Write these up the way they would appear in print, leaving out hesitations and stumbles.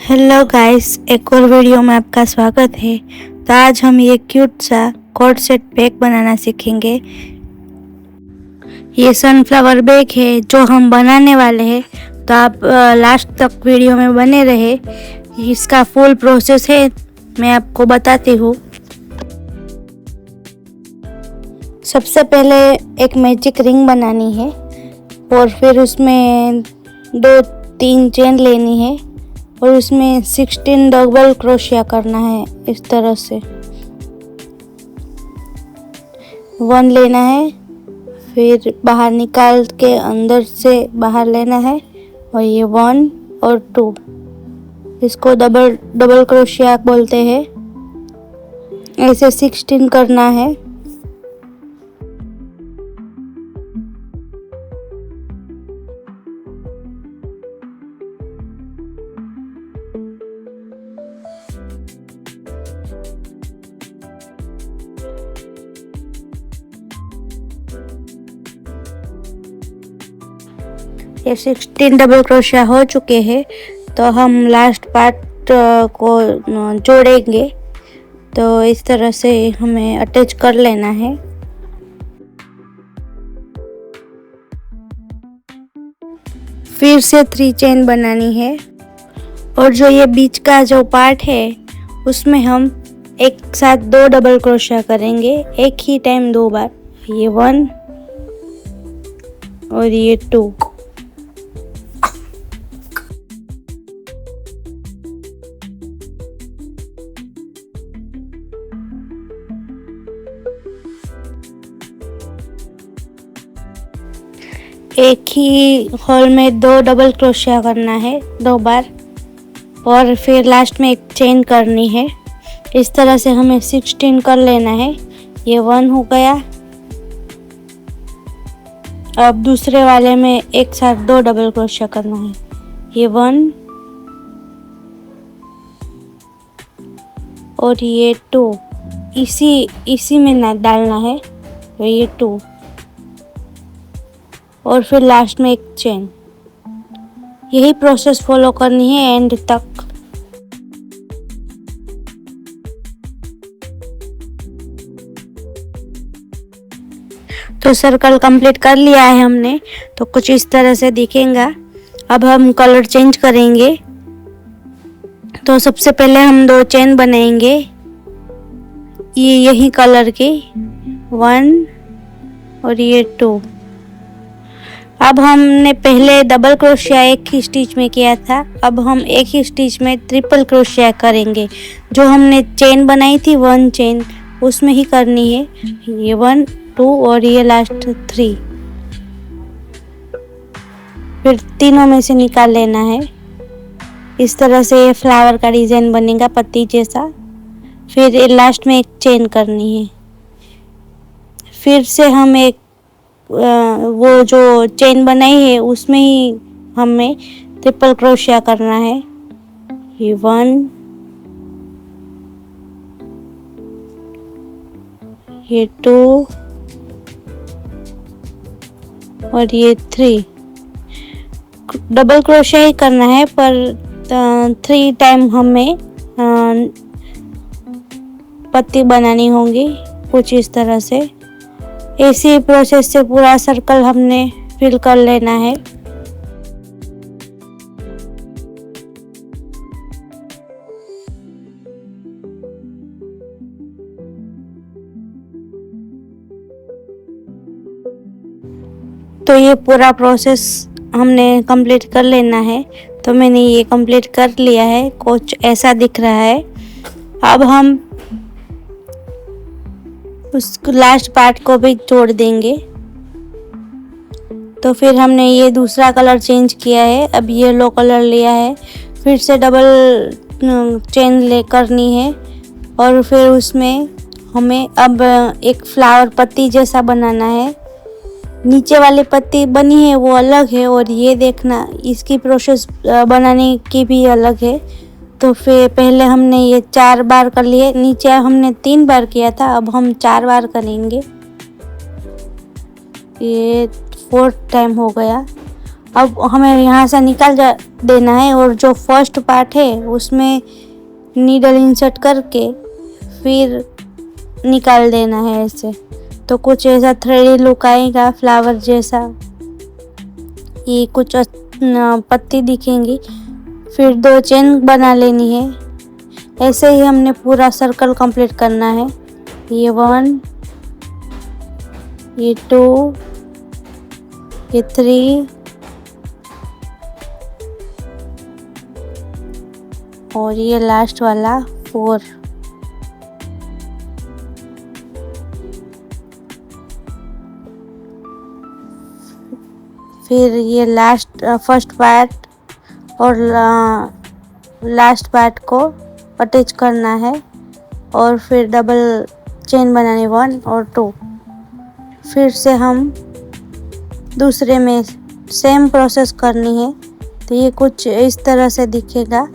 Hello guys, एक और video में आपका स्वागत है। तो आज हम ये क्यूट सा कॉर्ड सेट बैग बनाना सीखेंगे। ये सनफ्लावर बैग है जो हम बनाने वाले हैं, तो आप लास्ट तक वीडियो में बने रहे। इसका फुल प्रोसेस है, मैं आपको बताती हूँ। सबसे पहले एक मैजिक रिंग बनानी है और फिर उसमें 2-3 चेन लेनी है और उसमें 16 डबल क्रोशिया करना है। इस तरह से 1 लेना है, फिर बाहर निकाल के अंदर से बाहर लेना है और ये 1 और 2, इसको डबल क्रोशिया बोलते हैं। ऐसे 16 करना है। ये 16 डबल क्रोशिया हो चुके हैं, तो हम लास्ट पार्ट को जोड़ेंगे। तो इस तरह से हमें अटैच कर लेना है। फिर से 3 चेन बनानी है और जो ये बीच का जो पार्ट है उसमें हम एक साथ 2 डबल क्रोशिया करेंगे, एक ही टाइम 2 बार। ये 1 और ये 2। एक ही होल में 2 डबल क्रोशिया करना है 2 बार और फिर लास्ट में एक चेन करनी है। इस तरह से हमें 16 कर लेना है। ये 1 हो गया। अब दूसरे वाले में एक साथ 2 डबल क्रोशिया करना है। ये 1 और ये 2, इसी में ना डालना है। और ये 2 और फिर लास्ट में एक चेन। यही प्रोसेस फॉलो करनी है एंड तक। तो सर्कल कंप्लीट कर लिया है हमने, तो कुछ इस तरह से दिखेगा। अब हम कलर चेंज करेंगे। तो सबसे पहले हम 2 चेन बनाएंगे ये यही कलर की, 1 और ये 2। अब हमने पहले डबल क्रोशिया एक ही स्टिच में किया था, अब हम एक ही स्टिच में ट्रिपल क्रोशिया करेंगे। जो हमने चेन बनाई थी 1 चेन, उसमें ही करनी है। ये 1, 2 और ये लास्ट 3। फिर तीनों में से निकाल लेना है। इस तरह से ये फ्लावर का डिजाइन बनेगा, पत्ती जैसा। फिर लास्ट में एक चेन करनी है। फिर से हम एक वो जो चेन बनाई है उसमें ही हमें ट्रिपल क्रोशिया करना है। ये 1, ये 2 और ये 3। डबल क्रोशिया ही करना है, पर 3 टाइम हमें पत्ती बनानी होगी, कुछ इस तरह से। इसी प्रोसेस से पूरा सर्कल हमने फिल कर लेना है। तो ये पूरा प्रोसेस हमने कंप्लीट कर लेना है। तो मैंने ये कंप्लीट कर लिया है, कुछ ऐसा दिख रहा है। अब हम उस लास्ट पार्ट को भी जोड़ देंगे। तो फिर हमने ये दूसरा कलर चेंज किया है, अब येलो कलर लिया है। फिर से डबल चेन करनी है और फिर उसमें हमें अब एक फ्लावर पत्ती जैसा बनाना है। नीचे वाली पत्ती बनी है वो अलग है और ये देखना, इसकी प्रोसेस बनाने की भी अलग है। तो फिर पहले हमने ये 4 बार कर लिए, नीचे हमने 3 बार किया था, अब हम 4 बार करेंगे। ये 4th टाइम हो गया। अब हमें यहाँ से निकाल देना है और जो फर्स्ट पार्ट है उसमें नीडल इंसर्ट करके फिर निकाल देना है ऐसे। तो कुछ ऐसा 3D लुक आएगा फ्लावर जैसा, ये कुछ पत्ती दिखेंगी। फिर 2 चेन बना लेनी है। ऐसे ही हमने पूरा सर्कल कंप्लीट करना है। ये 1, ये 2, ये 3 और ये लास्ट वाला 4। फिर ये फर्स्ट पार्ट और लास्ट पार्ट को अटैच करना है और फिर डबल चेन बनानी 1 और 2। फिर से हम दूसरे में सेम प्रोसेस करनी है। तो ये कुछ इस तरह से दिखेगा।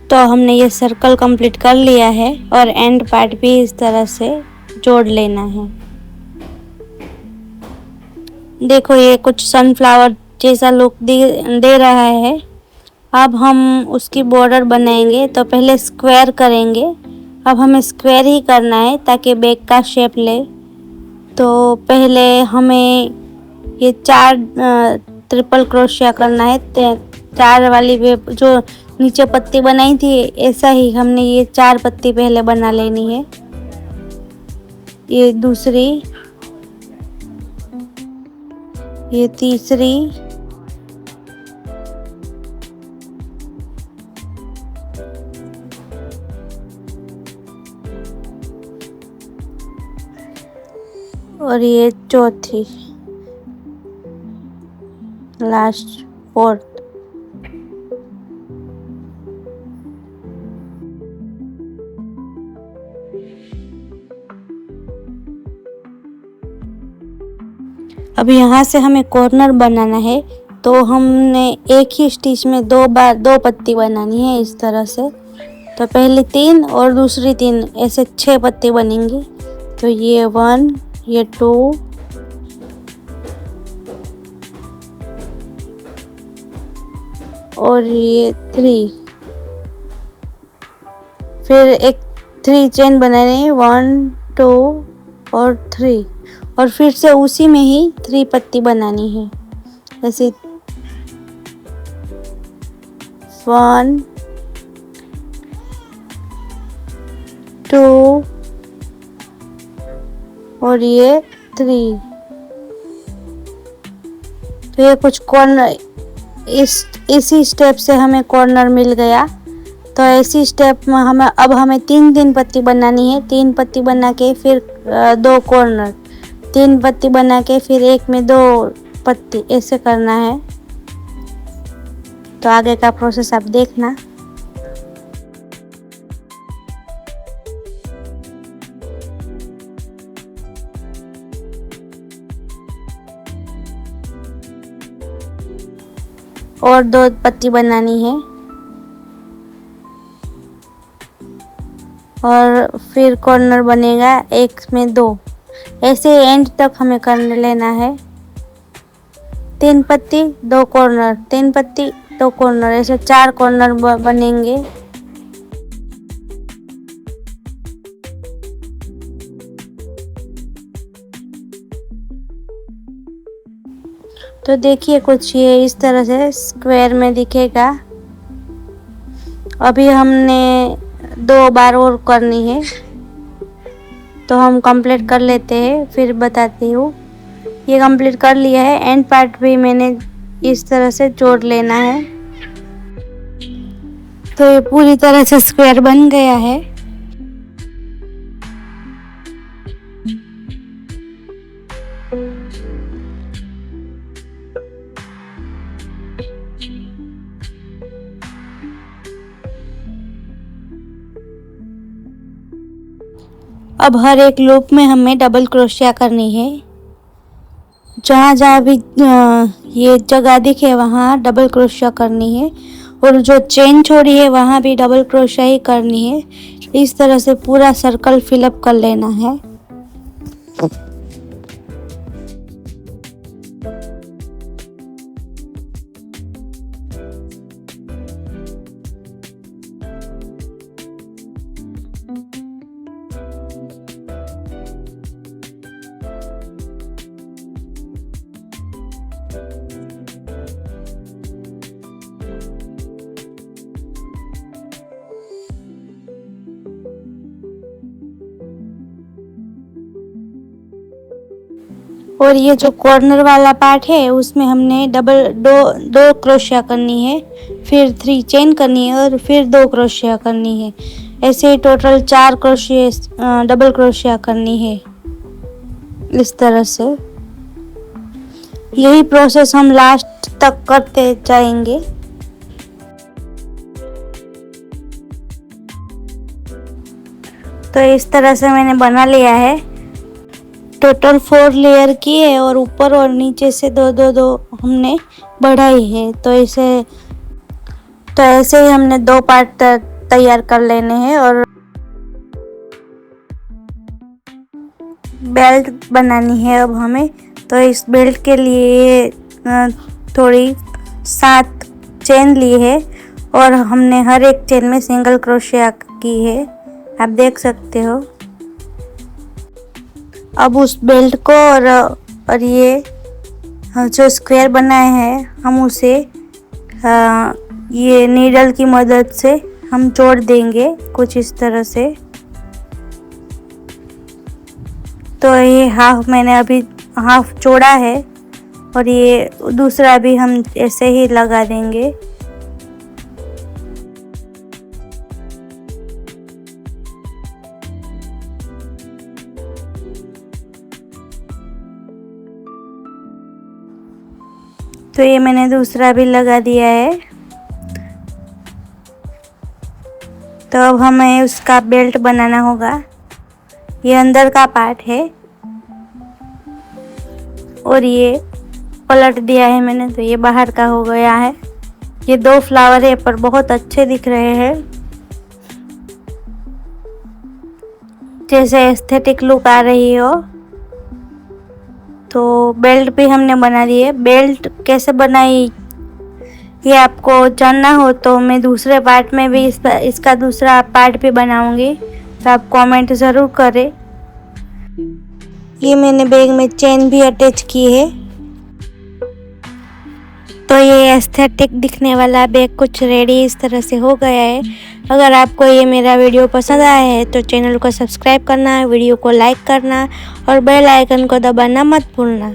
तो हमने ये सर्कल कंप्लीट कर लिया है और एंड पार्ट भी इस तरह से जोड़ लेना है। देखो ये कुछ सनफ्लावर जैसा लुक दे रहा है। अब हम उसकी बॉर्डर बनाएंगे। तो पहले स्क्वायर करेंगे। अब हमें स्क्वायर ही करना है ताकि बैग का शेप ले। तो पहले हमें ये 4 ट्रिपल क्रोशिया करना है। 4 वाली जो नीचे पत्ती बनाई थी ऐसा ही हमने ये 4 पत्ती पहले बना लेनी है। ये दूसरी, ये तीसरी, और ये चौथी, लास्ट 4th। अब यहाँ से हमें कॉर्नर बनाना है। तो हमने एक ही स्टिच में 2 बार 2 पत्ती बनानी है इस तरह से। तो पहली 3 और दूसरी 3 ऐसे 6 पत्ती बनेंगी। तो ये 1, ये 2, और ये 3। फिर एक 3 चेन बनानी है 1, 2 और 3 और फिर से उसी में ही 3 पत्ती बनानी है। ऐसे 1, 2 और ये 3। तो ये कुछ कॉर्नर इसी स्टेप से हमें कॉर्नर मिल गया। तो ऐसी स्टेप में हमें 3 पत्ती बनानी है। 3 पत्ती बना के फिर 2 कॉर्नर, 3 पत्ती बना के फिर एक में 2 पत्ती, ऐसे करना है। तो आगे का प्रोसेस आप देखना। और 2 पत्ती बनानी है और फिर कॉर्नर बनेगा एक में 2। ऐसे एंड तक हमें कर लेना है। 3 पत्ती 2 कॉर्नर, 3 पत्ती 2 कॉर्नर, ऐसे 4 कॉर्नर बनेंगे। तो देखिए कुछ ये इस तरह से स्क्वायर में दिखेगा। अभी हमने 2 बार और करनी है। तो हम कंप्लीट कर लेते हैं फिर बताती हूँ। ये कंप्लीट कर लिया है। एंड पार्ट भी मैंने इस तरह से जोड़ लेना है। तो ये पूरी तरह से स्क्वायर बन गया है। अब हर एक लूप में हमें डबल क्रोशिया करनी है। जहाँ जहाँ भी ये जगह दिखे वहाँ डबल क्रोशिया करनी है, और जो चेन छोड़ी है वहाँ भी डबल क्रोशिया ही करनी है। इस तरह से पूरा सर्कल फिलअप कर लेना है। और ये जो कॉर्नर वाला पार्ट है उसमें हमने दो क्रोशिया करनी है, फिर 3 चेन करनी है और फिर 2 क्रोशिया करनी है। ऐसे ही टोटल 4 क्रोशिया डबल क्रोशिया करनी है। इस तरह से यही प्रोसेस हम लास्ट तक करते जाएंगे। तो इस तरह से मैंने बना लिया है। टोटल 4 लेयर की है और ऊपर और नीचे से दो हमने बढ़ाई है। तो ऐसे ही हमने 2 पार्ट तैयार कर लेने हैं। और बेल्ट बनानी है अब हमें। तो इस बेल्ट के लिए थोड़ी 7 चेन ली है और हमने हर एक चेन में सिंगल क्रोशिया की है, आप देख सकते हो। अब उस बेल्ट को और ये जो स्क्वायर बनाए हैं हम उसे ये नीडल की मदद से हम जोड़ देंगे कुछ इस तरह से। तो ये मैंने अभी हाफ जोड़ा है और ये दूसरा भी हम ऐसे ही लगा देंगे। तो ये मैंने दूसरा भी लगा दिया है। तो अब हमें उसका बेल्ट बनाना होगा। ये अंदर का पार्ट है और ये पलट दिया है मैंने, तो ये बाहर का हो गया है। ये 2 फ्लावर है पर बहुत अच्छे दिख रहे हैं, जैसे एस्थेटिक लुक आ रही हो। तो बेल्ट भी हमने बना दी है। बेल्ट कैसे बनाई ये आपको जानना हो तो मैं दूसरे पार्ट में भी इसका दूसरा पार्ट भी बनाऊंगी, तो आप कमेंट ज़रूर करें। ये मैंने बैग में चेन भी अटैच की है। तो ये एस्थेटिक दिखने वाला बैग कुछ रेडी इस तरह से हो गया है। अगर आपको ये मेरा वीडियो पसंद आया है तो चैनल को सब्सक्राइब करना, वीडियो को लाइक करना और बेल आइकन को दबाना मत भूलना।